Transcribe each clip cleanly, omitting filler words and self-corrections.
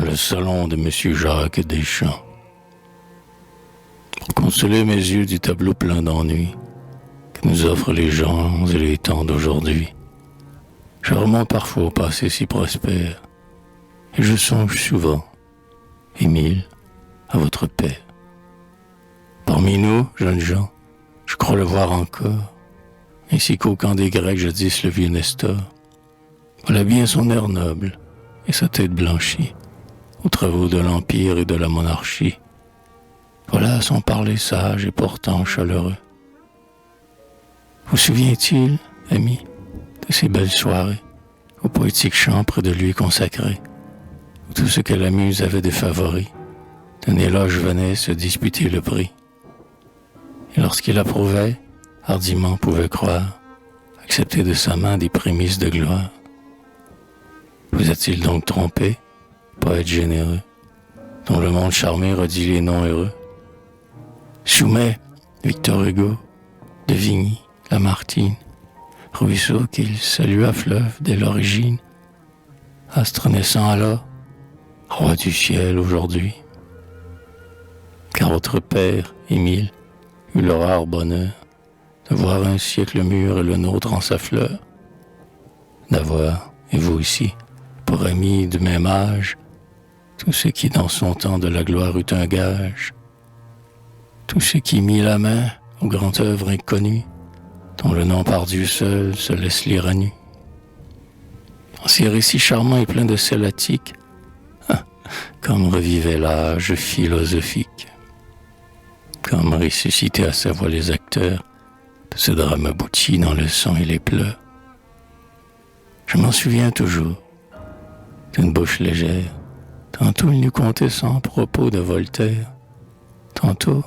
le salon de Monsieur Jacques Deschamps. Pour consoler mes yeux du tableau plein d'ennui que nous offrent les gens et les temps d'aujourd'hui, je remonte parfois au passé si prospère, et je songe souvent, Émile, à votre père. Parmi nous, jeunes gens, je crois le voir encore, ainsi qu'au camp des Grecs jadis le vieux Nestor. Voilà bien son air noble et sa tête blanchie, aux travaux de l'Empire et de la monarchie. Voilà son parler sage et pourtant chaleureux. Vous souvient-il, ami, de ces belles soirées, aux poétiques chants près de lui consacrés, où tout ce que la muse avait de favoris, d'un éloge venait se disputer le prix. Et lorsqu'il approuvait, hardiment pouvait croire, accepter de sa main des prémices de gloire. Vous a-t-il donc trompé, poète généreux, dont le monde charmé redit les noms heureux? Soumet, Victor Hugo, de Vigny, Lamartine, ruisseau qu'il salua fleuve dès l'origine, astre naissant alors, roi du ciel aujourd'hui. Car votre père, Émile, eut le rare bonheur de voir un siècle mûr et le nôtre en sa fleur, d'avoir, et vous aussi, pour amis du même âge, tout ce qui dans son temps de la gloire eut un gage, tout ce qui mit la main aux grandes œuvres inconnues, dont le nom par Dieu seul se laisse lire à nu. En ces récits charmants et pleins de célatique, comme revivait l'âge philosophique, comme ressuscitaient à sa voix les acteurs de ce drame abouti dans le sang et les pleurs. Je m'en souviens toujours, d'une bouche légère, tantôt il nous contait sans propos de Voltaire, tantôt,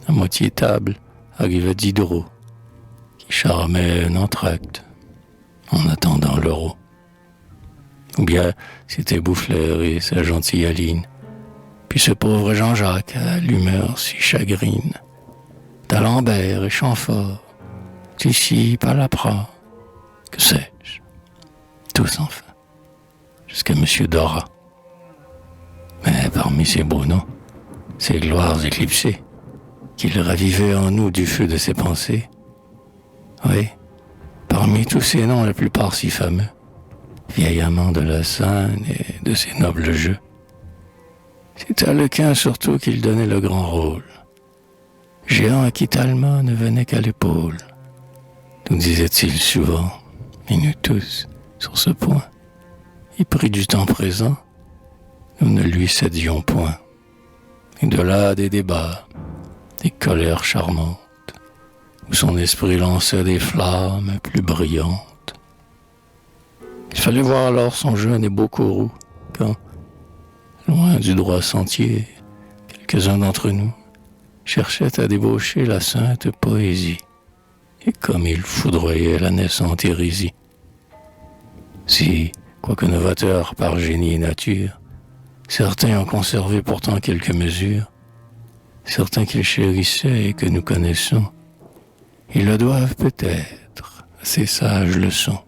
à moitié table, arrivait Diderot, qui charmait un entracte en attendant l'euro. Ou bien c'était Boufflers et sa gentille Aline, puis ce pauvre Jean-Jacques à l'humeur si chagrine, d'Alembert et Chamfort, Tichy, Palaprat, que sais-je, tous enfin, jusqu'à Monsieur Dorat. Mais parmi ces beaux noms, ces gloires éclipsées, qu'il ravivait en nous du feu de ses pensées, oui, parmi tous ces noms, la plupart si fameux, vieil amant de la scène et de ses nobles jeux, c'est à Lequin surtout qu'il donnait le grand rôle, géant à qui Talma ne venait qu'à l'épaule, nous disait-il souvent, et nous tous, sur ce point, et pris du temps présent, nous ne lui cédions point. Et de là des débats, des colères charmantes, où son esprit lançait des flammes plus brillantes. Il fallait voir alors son jeune et beau courroux, quand, loin du droit sentier, quelques-uns d'entre nous cherchaient à débaucher la sainte poésie, et comme il foudroyait la naissante hérésie. Si, quoique novateurs par génie et nature, certains ont conservé pourtant quelques mesures, certains qu'ils chérissaient et que nous connaissons, ils le doivent peut-être à ces sages leçons.